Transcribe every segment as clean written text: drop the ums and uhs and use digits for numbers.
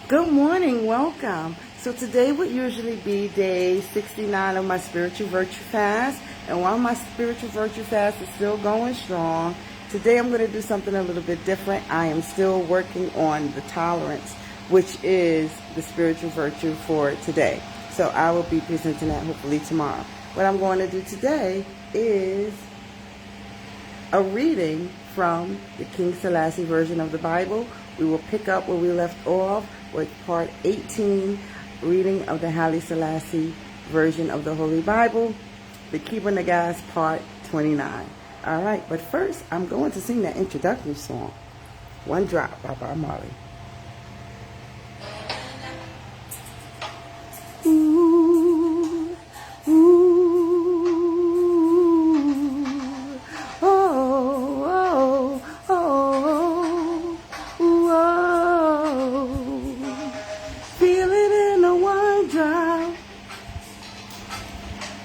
Good morning, welcome. So today would usually be day 69 of my spiritual virtue fast. And while my spiritual virtue fast is still going strong, today I'm going to do something a little bit different. I am still working on the tolerance, which is the spiritual virtue for today. So I will be presenting that hopefully tomorrow. What I'm going to do today is a reading from the King Selassie version of the Bible. We will pick up where we left off with part 18, reading of the Haile Selassie version of the Holy Bible, the Kebra Nagast part 29. All right, but first I'm going to sing that introductory song, One Drop by Bob Marley. Ooh, ooh, oh, oh, oh, feel it in a one drop,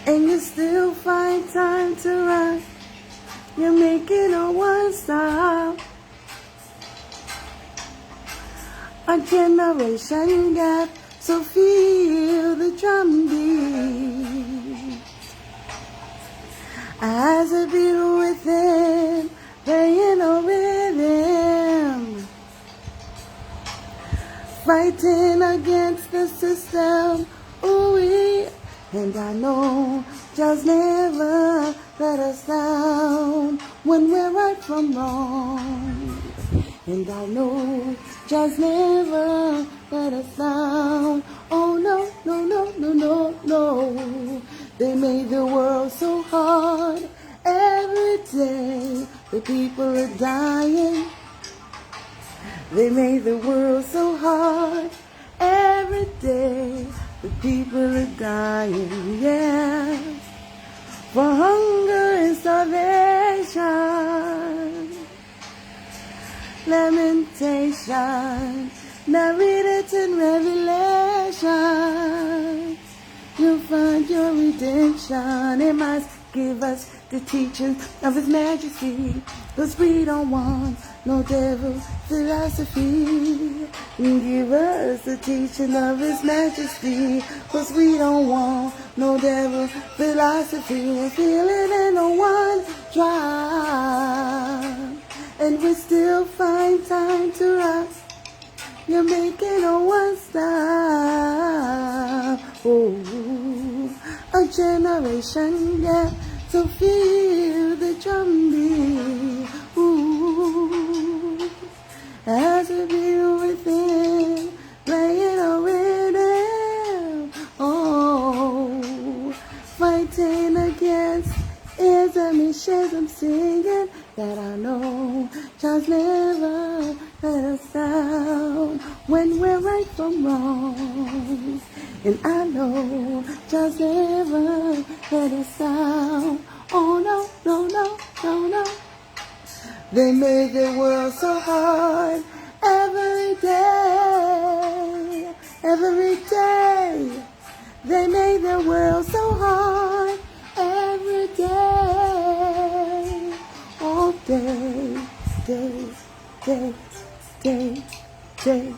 and you still find time to run. You're making a one stop, a generation gap. So feel the drum beat as a beat within, playing a rhythm, fighting against the system. Ooh, and I know just never let us down when we're right from wrong. And I know just never let us down. Oh no, no, no, no, no, no. They made the world so hard. Every day the people are dying. They made the world so hard. Every day the people are dying, yeah. For hunger and starvation, lamentation, narrated in Revelation. You'll find your redemption. It must give us the teaching of His Majesty, 'cause we don't want no devil philosophy. Give us the teaching of His Majesty, 'cause we don't want no devil philosophy. And feel it in a one drop, and we still find time to rock. You're making a one stop. Oh, a generation gap. So feel the drum beat. Ooh, as we be within, playing a rhythm. Oh, fighting against ism and schism, singing that I know just never let us down when we're right from wrong. And I know just never let us down. Oh no, no, no, no, no. They made the world so hard. Every day, every day. They made the world so hard. Every day, all day, day, day, day, day,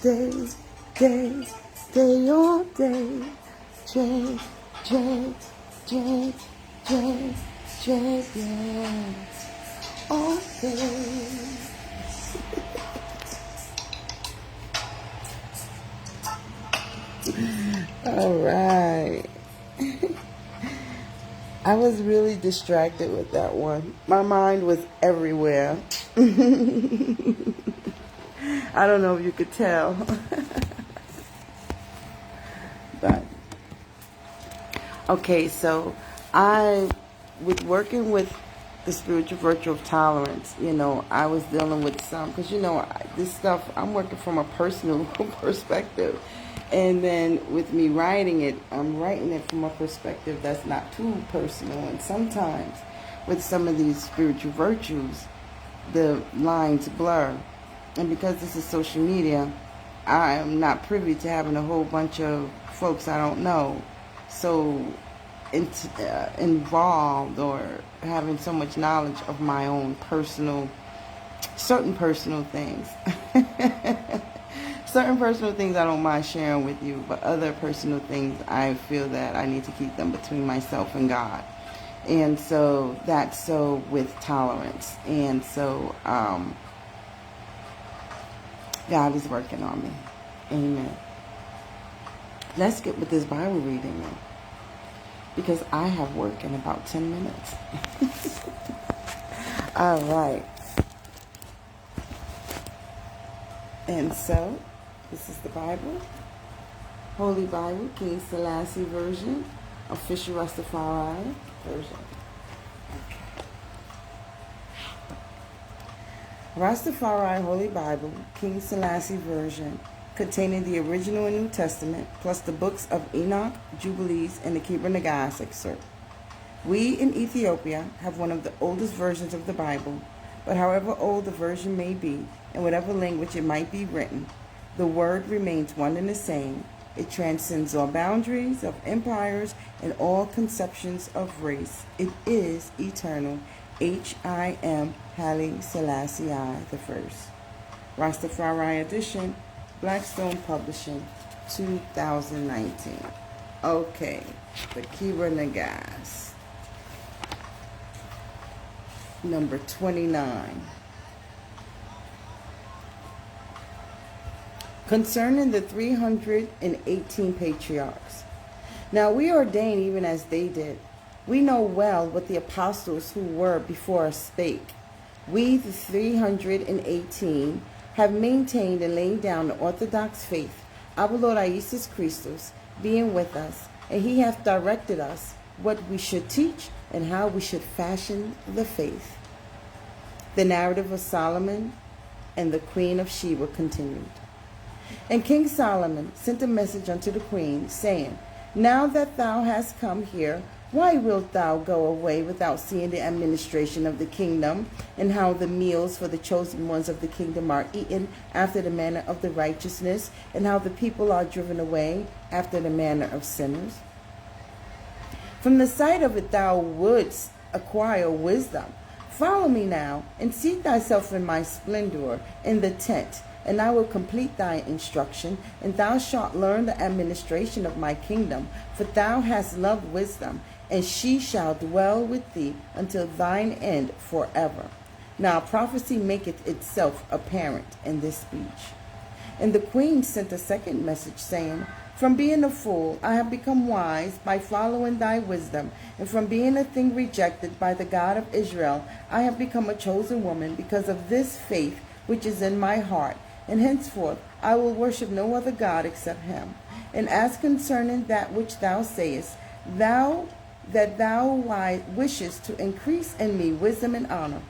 day, day, day, all day, J, J, J, J, J, yeah, all day. All right. I was really distracted with that one. My mind was everywhere. I don't know if you could tell. But, okay, so I was working with the spiritual virtue of tolerance. You know, I was dealing with some, because, you know, this stuff, I'm working from a personal perspective. And then with me writing it, I'm writing it from a perspective that's not too personal. And sometimes with some of these spiritual virtues, the lines blur. And because this is social media, I am not privy to having a whole bunch of folks I don't know so involved or having so much knowledge of my own certain personal things. certain personal things I don't mind sharing with you, but other personal things I feel that I need to keep them between myself and God. And so that's so with tolerance. And so God is working on me. Amen. Let's get with this Bible reading now, because I have work in about 10 minutes. All right. And so, this is the Bible. Holy Bible, King Selassie version, official Rastafari version. Okay. Rastafari Holy Bible, King Selassie version, containing the original and New Testament, plus the books of Enoch, Jubilees, and the Kebra Nagast excerpt. We in Ethiopia have one of the oldest versions of the Bible, but however old the version may be, in whatever language it might be written, the word remains one and the same. It transcends all boundaries of empires and all conceptions of race. It is eternal. H.I.M. Haile Selassie I. Rastafari edition, Blackstone Publishing, 2019. Okay, the Kebra Nagast. Number 29. Concerning the 318 patriarchs. Now we ordain even as they did. We know well what the apostles who were before us spake. We, the 318, have maintained and laid down the orthodox faith, our Lord Jesus Christus being with us, and he hath directed us what we should teach and how we should fashion the faith. The narrative of Solomon and the Queen of Sheba continued. And King Solomon sent a message unto the queen, saying, Now that thou hast come here, why wilt thou go away without seeing the administration of the kingdom, and how the meals for the chosen ones of the kingdom are eaten after the manner of the righteousness, and how the people are driven away after the manner of sinners? From the sight of it thou wouldst acquire wisdom. Follow me now, and seat thyself in my splendor in the tent, and I will complete thy instruction, and thou shalt learn the administration of my kingdom, for thou hast loved wisdom, and she shall dwell with thee until thine end forever. Now prophecy maketh itself apparent in this speech. And the queen sent a second message, saying, From being a fool I have become wise by following thy wisdom, and from being a thing rejected by the God of Israel I have become a chosen woman because of this faith which is in my heart. And henceforth I will worship no other God except him. And as concerning that which thou sayest, thou wishest to increase in me wisdom and honor,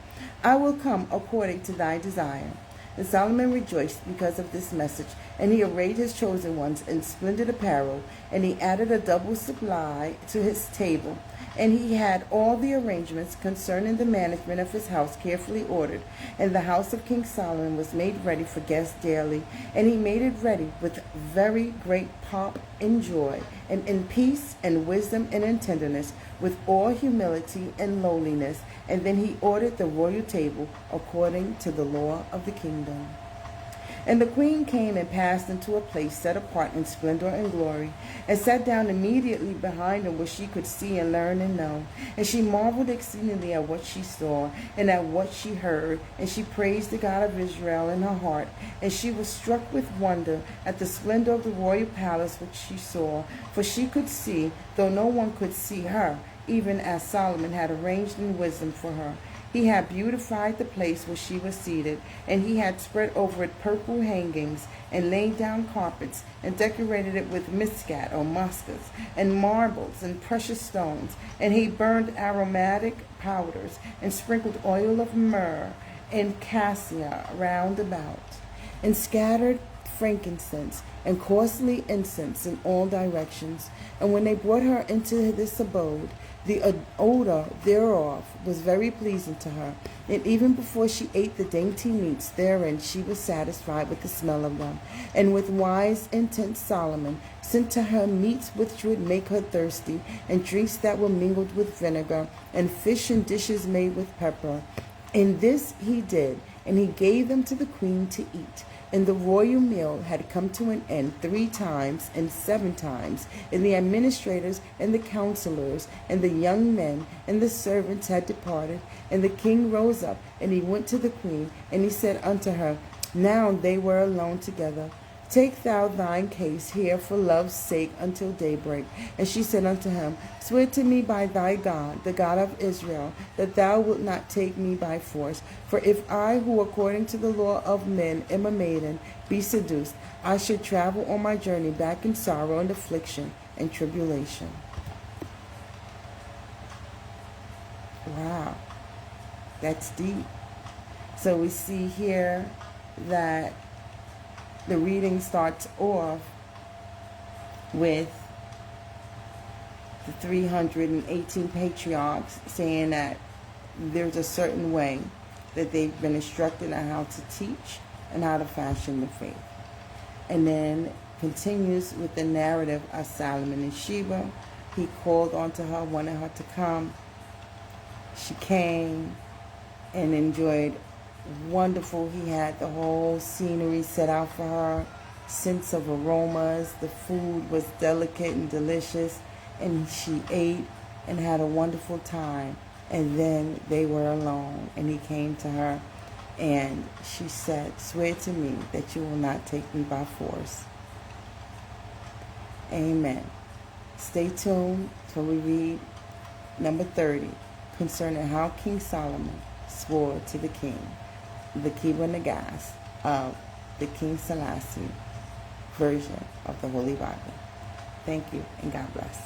I will come according to thy desire. And Solomon rejoiced because of this message, and he arrayed his chosen ones in splendid apparel, and he added a double supply to his table. And he had all the arrangements concerning the management of his house carefully ordered, and the house of King Solomon was made ready for guests daily, and he made it ready with very great pomp and joy, and in peace and wisdom and in tenderness, with all humility and lowliness. And then he ordered the royal table according to the law of the kingdom. And the queen came and passed into a place set apart in splendor and glory, and sat down immediately behind him, where she could see and learn and know. And she marveled exceedingly at what she saw and at what she heard, and she praised the God of Israel in her heart. And she was struck with wonder at the splendor of the royal palace which she saw, for she could see, though no one could see her, even as Solomon had arranged in wisdom for her. He had beautified the place where she was seated, and he had spread over it purple hangings, and laid down carpets, and decorated it with miskat or muscats, and marbles, and precious stones. And he burned aromatic powders, and sprinkled oil of myrrh and cassia round about, and scattered frankincense and costly incense in all directions. And when they brought her into this abode, the odor thereof was very pleasing to her, and even before she ate the dainty meats therein, she was satisfied with the smell of them. And with wise intent Solomon sent to her meats which would make her thirsty, and drinks that were mingled with vinegar, and fish and dishes made with pepper. And this he did, and he gave them to the queen to eat. And the royal meal had come to an end 3 times and 7 times, and the administrators and the counselors and the young men and the servants had departed. And the king rose up, and he went to the queen, and he said unto her, now they were alone together, take thou thine case here for love's sake until daybreak. And she said unto him, swear to me by thy God, the God of Israel, that thou wilt not take me by force. For if I, who according to the law of men am a maiden, be seduced, I should travel on my journey back in sorrow and affliction and tribulation. Wow, that's deep. So we see here that the reading starts off with the 318 patriarchs saying that there's a certain way that they've been instructed on how to teach and how to fashion the faith. And then continues with the narrative of Solomon and Sheba. He called onto her, wanted her to come. She came and enjoyed wonderful. He had the whole scenery set out for her, scents of aromas. The food was delicate and delicious, and she ate and had a wonderful time. And then they were alone, and he came to her, and she said, swear to me that you will not take me by force. Amen. Stay tuned till we read number 30, concerning how King Solomon swore to the king, the Kebra Nagast of the King Selassie version of the Holy Bible. Thank you, and God bless.